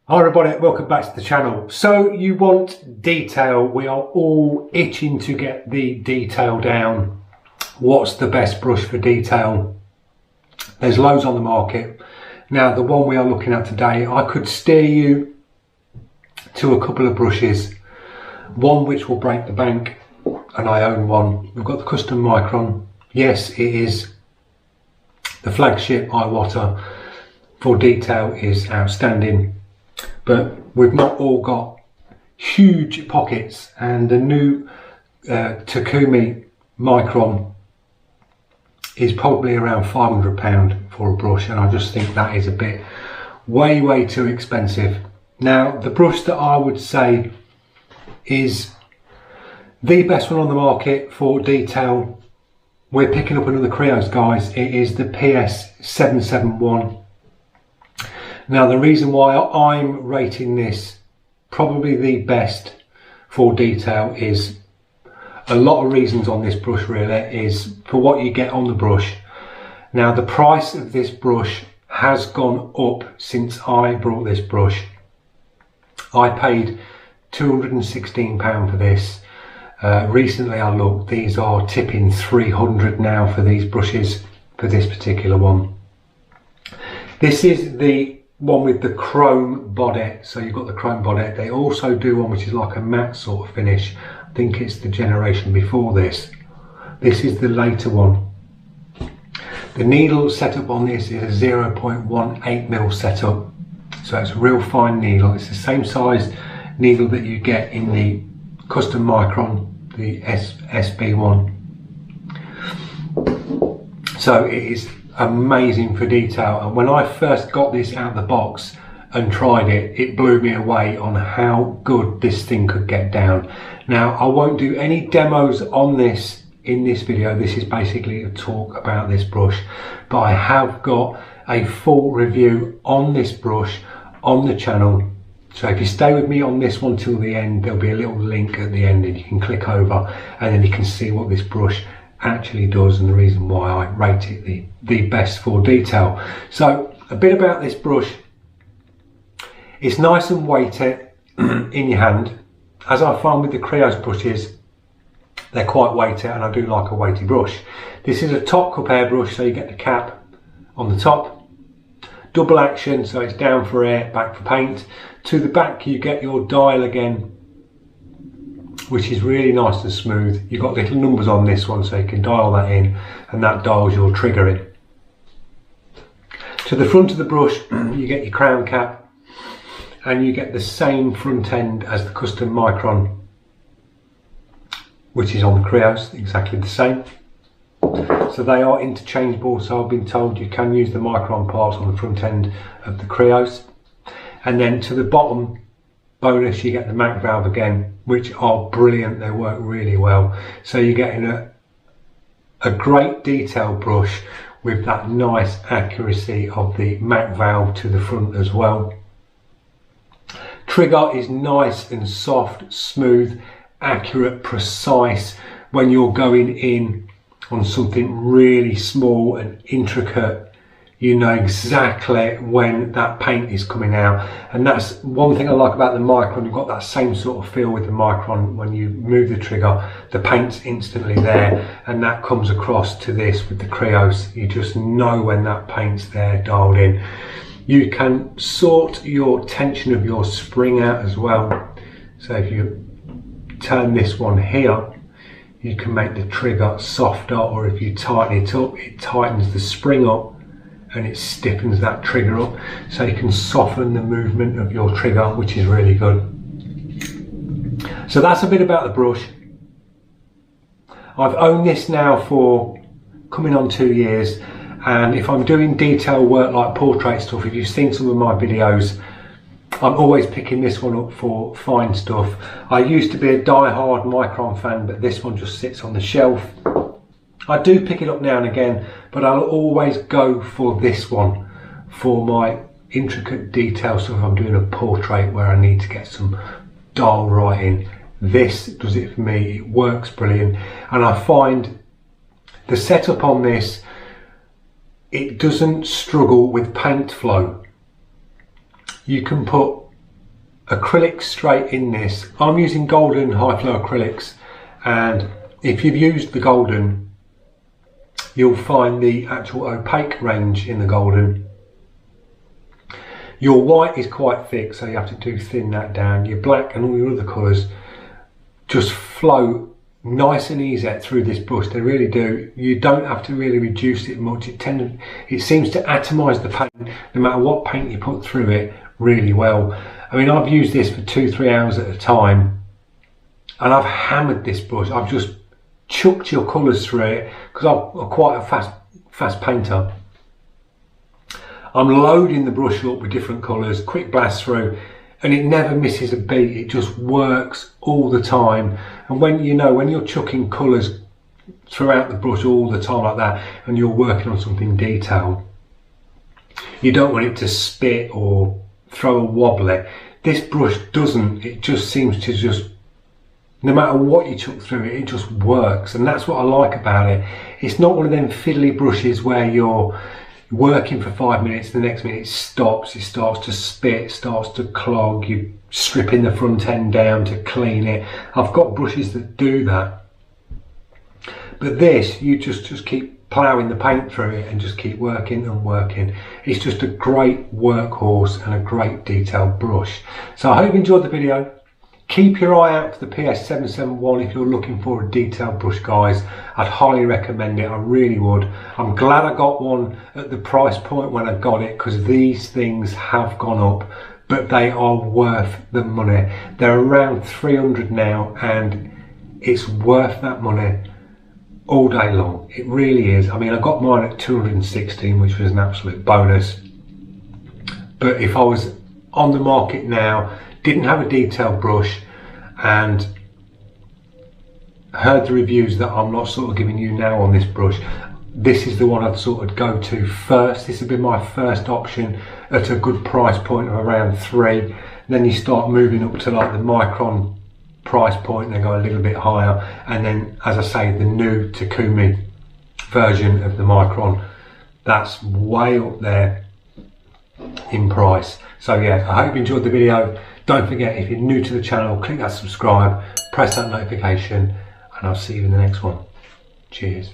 Hi everybody, welcome back to the channel. So you want detail, we are all itching to get the detail down. What's the best brush for detail? There's loads on the market. Now the one we are looking at today, I could steer you to a couple of brushes. One which will break the bank, and I own one. We've got the Custom Micron. Yes, it is the flagship Iwata. For detail is outstanding. But we've not all got huge pockets, and the new Takumi Micron is probably around £500 for a brush, and I just think that is a bit way too expensive. Now the brush that I would say is the best one on the market for detail, we're picking up another creos, guys. It is the PS771. Now the reason why I'm rating this probably the best for detail is a lot of reasons on this brush really, is for what you get on the brush. Now the price of this brush has gone up since I brought this brush. I paid £216 for this. Recently I looked, these are tipping £300 now for these brushes, for this particular one. This is the one with the chrome body, so you've got the chrome body. They also do one which is like a matte sort of finish. I think it's the generation before this. This is the later one. The needle setup on this is a 0.18mm setup, so it's a real fine needle. It's the same size needle that you get in the Custom Micron, the SB1. So it is amazing for detail, and when I first got this out of the box and tried it, it blew me away on how good this thing could get down. Now I won't do any demos on this in this video. This is basically a talk about this brush, but I have got a full review on this brush on the channel. So if you stay with me on this one till the end, there'll be a little link at the end and you can click over and then you can see what this brush actually does and the reason why I rate it the best for detail. So a bit about this brush. It's nice and weighty in your hand. As I find with the creos brushes, they're quite weighty, and I do like a weighty brush. This is a top cup airbrush, so you get the cap on the top. Double action, so it's down for air, back for paint. To the back you get your dial again, which is really nice and smooth. You've got little numbers on this one, so you can dial that in, and that dials your trigger in. To the front of the brush, you get your crown cap, and you get the same front end as the Custom Micron, which is on the creos, exactly the same. So they are interchangeable, so I've been told you can use the Micron parts on the front end of the creos. And then to the bottom, bonus, you get the MAC valve again, which are brilliant. They work really well. So you're getting a great detail brush with that nice accuracy of the MAC valve to the front as well. Trigger is nice and soft, smooth, accurate, precise. When you're going in on something really small and intricate, you know exactly when that paint is coming out. And that's one thing I like about the Micron. You've got that same sort of feel with the Micron. When you move the trigger, the paint's instantly there, and that comes across to this with the creos. You just know when that paint's there, dialed in. You can sort your tension of your spring out as well. So if you turn this one here, you can make the trigger softer, or if you tighten it up, it tightens the spring up and it stiffens that trigger up, so you can soften the movement of your trigger, which is really good. So that's a bit about the brush. I've owned this now for coming on 2 years, and if I'm doing detail work like portrait stuff, if you've seen some of my videos, I'm always picking this one up for fine stuff. I used to be a die-hard Micron fan, but this one just sits on the shelf. I do pick it up now and again, but I'll always go for this one for my intricate detail stuff. If I'm doing a portrait where I need to get some dial writing, this does it for me. It works brilliant, and I find the setup on this, it doesn't struggle with paint flow. You can put acrylics straight in this. I'm using golden high flow acrylics, and if you've used the golden, you'll find the actual opaque range in the golden. Your white is quite thick, so you have to thin that down. Your black and all your other colours just flow nice and easy through this brush. They really do. You don't have to really reduce it much. It seems to atomise the paint, no matter what paint you put through it, really well. I mean, I've used this for 2-3 hours at a time, and I've hammered this brush. I've just chucked your colours through it because I'm quite a fast painter. I'm loading the brush up with different colours, quick blast through, and it never misses a beat. It just works all the time. And when you're chucking colours throughout the brush all the time like that, and you're working on something detailed, you don't want it to spit or throw a wobbly. This brush doesn't. It just seems to just, no matter what you chuck through it, it just works. And that's what I like about it. It's not one of them fiddly brushes where you're working for 5 minutes, the next minute it stops, it starts to spit, starts to clog, you're stripping the front end down to clean it. I've got brushes that do that, but this, you just keep ploughing the paint through it and just keep working and working. It's just a great workhorse and a great detailed brush. So I hope you enjoyed the video. Keep your eye out for the PS771 if you're looking for a detailed brush, guys. I'd highly recommend it, I really would. I'm glad I got one at the price point when I got it, because these things have gone up, but they are worth the money. They're around 300 now, and it's worth that money all day long. It really is. I mean, I got mine at 216, which was an absolute bonus. But if I was on the market now, didn't have a detailed brush, and heard the reviews that I'm not sort of giving you now on this brush, this is the one I'd sort of go to first. This would be my first option at a good price point of around 3. Then you start moving up to like the micron price point, and they go a little bit higher, and then, as I say, the new Takumi version of the micron, that's way up there in price. So yeah, I hope you enjoyed the video. Don't forget, if you're new to the channel, click that subscribe, press that notification, and I'll see you in the next one. Cheers.